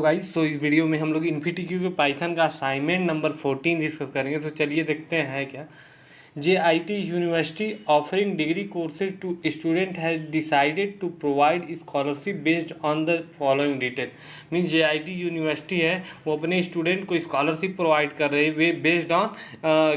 Hello guys. तो इस video में हम लोग इन्फिनिटी के पाइथन का असाइनमेंट नंबर 14 डिस्कस करेंगे। तो चलिए देखते हैं है क्या। JIT university offering degree courses to student has decided to provide scholarship based on the following detail. Means JIT university है वो अपने स्टूडेंट को स्कॉलरशिप प्रोवाइड कर रही है वे based on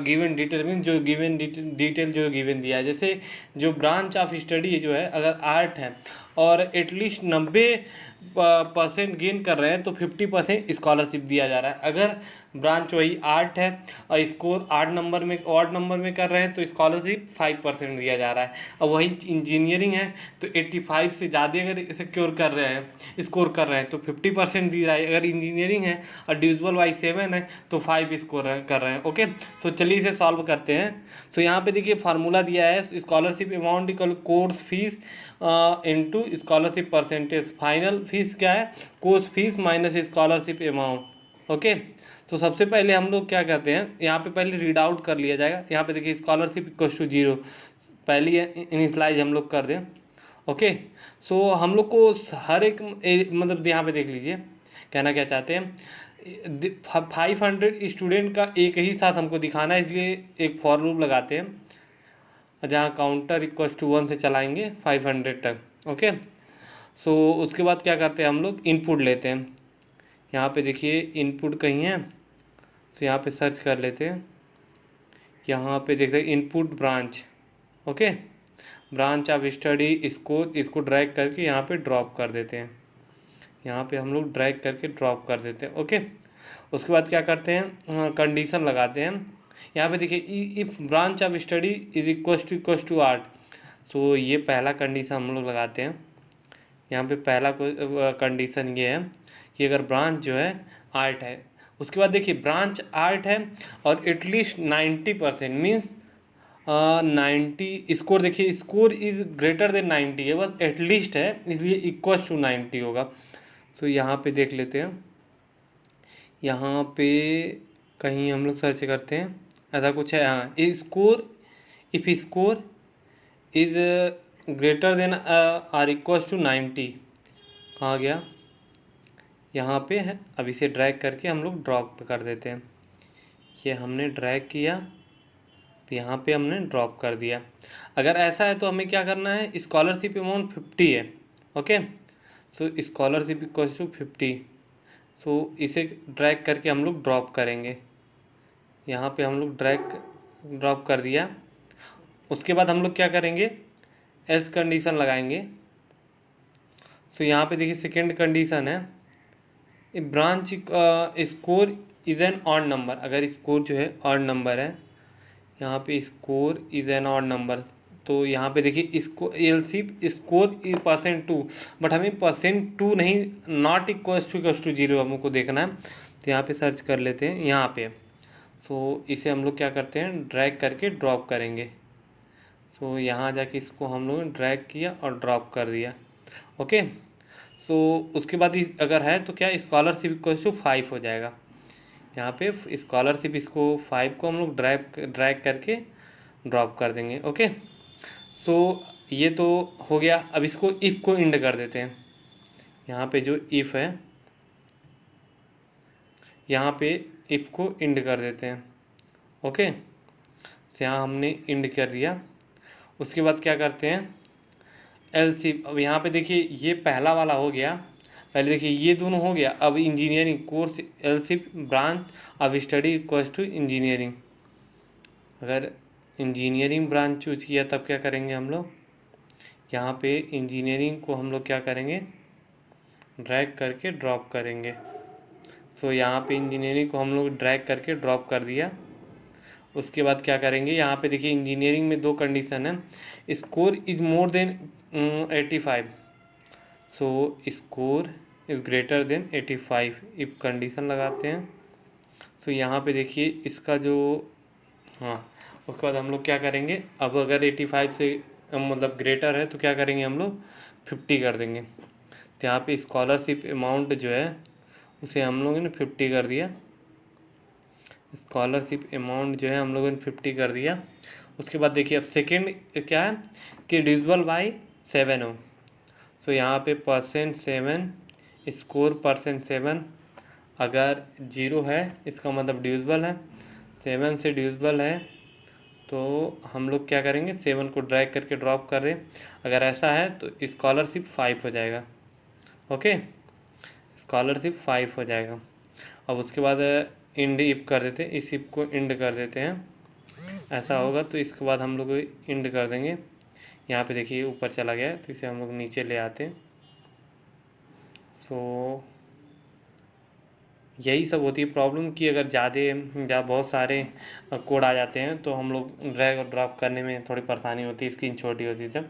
given detail. Means जो गिवन डिटेल जो गिवन दिया है, जैसे जो ब्रांच ऑफ स्टडी जो है अगर आर्ट है और एटलीस्ट 90% गेन कर रहे हैं तो 50% स्कॉलरशिप दिया जा रहा है। अगर ब्रांच वही आर्ट है और स्कोर 8 नंबर में कर रहे हैं तो स्कॉलरशिप 5% दिया जा रहा है। और वही इंजीनियरिंग है तो 85 से ज़्यादा अगर सिक्योर कर रहे हैं स्कोर कर रहे हैं तो 50% दी रहा है। अगर इंजीनियरिंग है और डिविजिबल बाई 7 है तो 5 स्कोर कर रहे हैं। ओके, सो चलिए इसे सॉल्व करते हैं। सो यहाँ पे देखिए फार्मूला दिया है scholarship amount equal course fees into scholarship percentage. Final fees क्या है? Course fees minus scholarship amount. Okay, तो सबसे पहले हम लोग क्या करते हैं, यहाँ पे पहले रीड आउट कर लिया जाएगा। यहाँ पे देखिए स्कॉलरशिप इक्वल टू 0 पहली इनिशलाइज हम लोग कर दें। ओके, सो हम लोग को हर एक मतलब यहाँ पे देख लीजिए कहना क्या चाहते हैं। 500 स्टूडेंट का एक ही साथ हमको दिखाना है, इसलिए एक फॉर लूप लगाते हैं जहाँ काउंटर इक्वल टू 1 से चलाएंगे 500 तक। ओके, सो उसके बाद क्या करते हैं हम लोग इनपुट लेते हैं। यहाँ पे देखिए इनपुट कहीं है तो यहाँ पे सर्च कर लेते हैं। यहाँ पे देखते हैं input branch. Okay, branch of study इसको ड्रैग करके यहाँ पे ड्रॉप कर देते हैं। यहाँ पे हम लोग ड्रैग करके ड्रॉप कर देते हैं। ओके, उसके बाद क्या करते हैं कंडीशन लगाते हैं। यहाँ पे देखिए if branch of study is equal to art. So ये पहला कंडीशन हम लोग लगाते हैं। यहाँ पे पहला कंडीशन ये है कि अगर ब्रांच जो है आर्ट है। उसके बाद देखिए ब्रांच आर्ट है और एटलीस्ट 90% मीन्स 90 स्कोर। देखिए स्कोर इज ग्रेटर देन 90 है, बस एटलीस्ट है इसलिए इक्वल टू 90 होगा। तो यहाँ पे देख लेते हैं, यहाँ पे कहीं हम लोग सर्च करते हैं ऐसा कुछ है। हाँ, score if score is greater than or equal to 90 कहाँ गया, यहाँ पे है। अब इसे ड्रैग करके हम लोग ड्रॉप कर देते हैं। ये हमने ड्रैग किया, यहाँ पे हमने ड्रॉप कर दिया। अगर ऐसा है तो हमें क्या करना है, स्कॉलरशिप अमाउंट 50 है। Okay, so scholarship equal to 50। So इसे ड्रैग करके हम लोग ड्रॉप करेंगे। यहाँ पे हम लोग ड्रॉप कर दिया। उसके बाद हम लोग क्या करेंगे, एल्स कंडीशन लगाएंगे। सो यहाँ पे देखिए सेकेंड कंडीशन है branch score is an odd number. अगर स्कोर जो है ऑड नंबर है, यहाँ पे score is an odd number, तो यहाँ पे देखिए इसको एलसीप स्कोर %2, बट हमें %2 नहीं, नॉट इक्वल टू 0 हमको देखना है। तो यहाँ पे सर्च कर लेते हैं यहाँ पे। सो इसे हम लोग क्या करते हैं, ड्रैग करके ड्रॉप करेंगे। सो यहाँ जाके इसको हम लोग ड्रैग किया और ड्रॉप कर दिया। ओके, सो उसके बाद अगर है तो क्या स्कॉलरशिप इक्वल टू 5 हो जाएगा। यहाँ पे स्कॉलरशिप इसको 5 को हम लोग ड्रैग करके ड्रॉप कर देंगे। ओके, सो ये तो हो गया। अब इसको इफ़ को इंड कर देते हैं। यहाँ पे जो इफ़ है यहाँ पे इफ़ को इंड कर देते हैं। ओके, तो यहाँ हमने इंड कर दिया। उसके बाद क्या करते हैं एल्स। अब यहाँ पे देखिए ये पहला वाला हो गया, पहले देखिए ये दोनों हो गया। अब engineering course else if branch of study equals to engineering. अगर इंजीनियरिंग ब्रांच चूज किया तब क्या करेंगे हम लोग, यहाँ पे इंजीनियरिंग को हम लोग क्या करेंगे, ड्रैग करके ड्रॉप करेंगे। सो यहाँ पे इंजीनियरिंग को हम लोग ड्रैग करके ड्रॉप कर दिया। उसके बाद क्या करेंगे, यहाँ पे देखिए इंजीनियरिंग में 2 कंडीशन है, score is more than 85। So score is greater then 85 if condition लगाते हैं। सो यहाँ पे देखिए इसका जो हाँ, उसके बाद हम लोग क्या करेंगे, अब अगर 85 से मतलब ग्रेटर है तो क्या करेंगे हम लोग 50 कर देंगे। तो यहाँ पे स्कॉलरशिप अमाउंट जो है उसे हम लोगों ने 50 कर दिया। स्कॉलरशिप अमाउंट जो है हम लोगों ने 50 कर दिया। उसके बाद देखिए अब सेकेंड क्या है कि डिविजिबल बाई 7 हो। सो यहाँ पे %7 स्कोर परसेंट 7, अगर 0 है इसका मतलब डिविजिबल है, 7 से डिविजिबल है तो हम लोग क्या करेंगे, 7 को ड्रैग करके ड्रॉप कर दें। अगर ऐसा है तो स्कॉलरशिप 5 हो जाएगा। ओके, स्कॉलरशिप 5 हो जाएगा। अब उसके बाद इंड इफ कर देते हैं, इस इफ को इंड कर देते हैं, ऐसा होगा तो इसके बाद हम लोग इंड कर देंगे। यहाँ पे देखिए ऊपर चला गया तो इसे हम लोग नीचे ले आते हैं। सो यही सब होती है प्रॉब्लम कि अगर ज़्यादा बहुत सारे कोड आ जाते हैं तो हम लोग ड्रैग और ड्रॉप करने में थोड़ी परेशानी होती है, स्क्रीन छोटी होती है जब।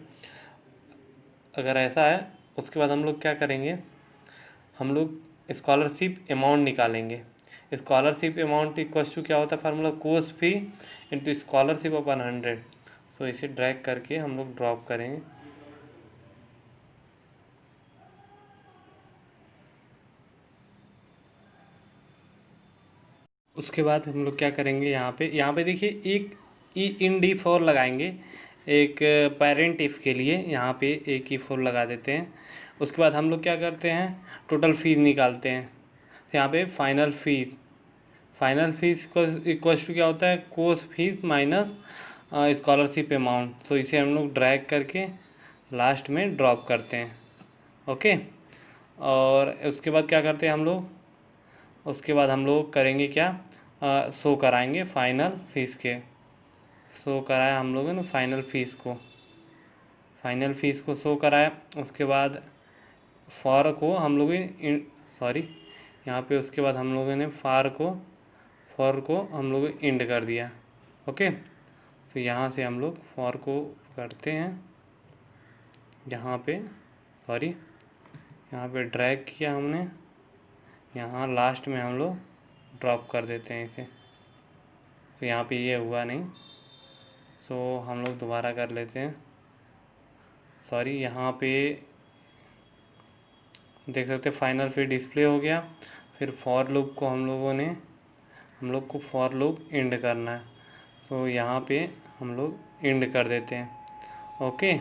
अगर ऐसा है उसके बाद हम लोग क्या करेंगे, हम लोग स्कॉलरशिप अमाउंट निकालेंगे। स्कॉलरशिप अमाउंट इक्वल टू क्या होता है formula, course fee into scholarship upon 100। So इसे ड्रैग करके हम लोग ड्रॉप करेंगे। उसके बाद हम लोग क्या करेंगे, यहाँ पे देखिए एक ई इन डी फॉर लगाएंगे, एक पेरेंट इफ़ के लिए यहाँ पे एक ई फॉर लगा देते हैं। उसके बाद हम लोग क्या करते हैं, टोटल फीस निकालते हैं। तो यहाँ पे फाइनल फीस को इक्वल टू क्या होता है, course fees minus scholarship amount. तो इसे हम लोग ड्रैग करके लास्ट में ड्रॉप करते हैं। ओके, और उसके बाद क्या करते हैं हम लोग, उसके बाद हम लोग करेंगे क्या, शो कराएंगे फाइनल फीस के, शो कराया हम लोगों ने फाइनल फीस को शो कराया। उसके बाद फॉर को हम लोग सॉरी यहाँ पे उसके बाद हम लोगों ने फॉर को हम लोग इंड कर दिया। ओके, तो यहाँ से हम लोग फॉर को करते हैं, यहाँ पे यहाँ पे ड्रैग किया हमने, यहाँ लास्ट में हम लोग ड्रॉप कर देते हैं इसे। तो यहाँ पे ये हुआ नहीं, सो हम लोग दोबारा कर लेते हैं। यहाँ पे देख सकते हैं फाइनल फिर डिस्प्ले हो गया। फिर फॉर लूप को हम लोग को फॉर लूप एंड करना है। सो यहाँ पे हम लोग एंड कर देते हैं। ओके,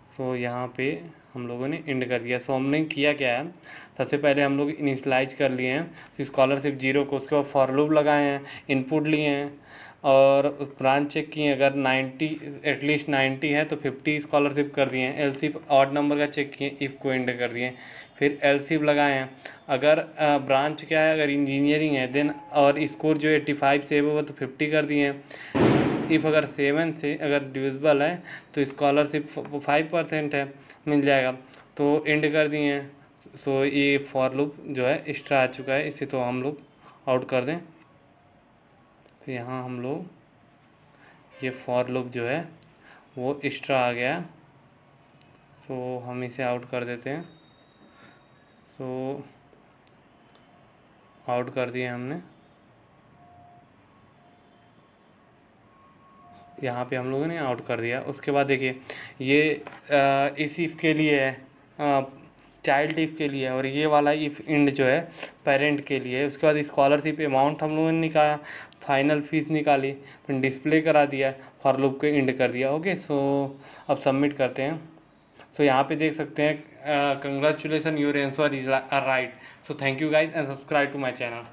सो यहाँ पे हम लोगों ने एंड कर दिया। सो हमने किया क्या है, सबसे पहले हम लोग इनिशलाइज कर लिए हैं, फिर स्कॉलरशिप 0 को, उसके बाद फॉर लूप लगाए हैं, इनपुट लिए हैं और ब्रांच चेक किए, अगर 90 एटलीस्ट 90 है तो 50 स्कॉलरशिप कर दिए हैं, एलसीफ ऑड नंबर का चेक किए, इफ़ को एंड कर दिए, फिर एलसीफ लगाए हैं। अगर ब्रांच क्या है, अगर इंजीनियरिंग है देन और स्कोर जो 85 से वो तो 50 कर दिए हैं। इफ़ अगर 7 से अगर डिविजिबल है तो स्कॉलरशिप 5% है, मिल जाएगा, तो एंड कर दिए हैं। सो ये फॉर लूप जो है एक्स्ट्रा आ चुका है, इसे तो हम लोग आउट कर दें। तो यहाँ हम लोग ये फॉर लूप जो है वो एक्स्ट्रा आ गया, सो हम इसे आउट कर देते हैं। सो आउट कर दिए हमने, यहाँ पे हम लोगों ने आउट कर दिया। उसके बाद देखिए ये इस इफ़ के लिए है, चाइल्ड इफ़ के लिए है, और ये वाला इफ़ इंड जो है पेरेंट के लिए है। उसके बाद स्कॉलरशिप अमाउंट हम लोगों ने निकाला, फाइनल फीस निकाली, फिर डिस्प्ले करा दिया, फॉर लूप को इंड कर दिया। ओके, सो अब सबमिट करते हैं। सो यहाँ पे देख सकते हैं, congratulation your answer is right. So thank you guys and subscribe to my channel.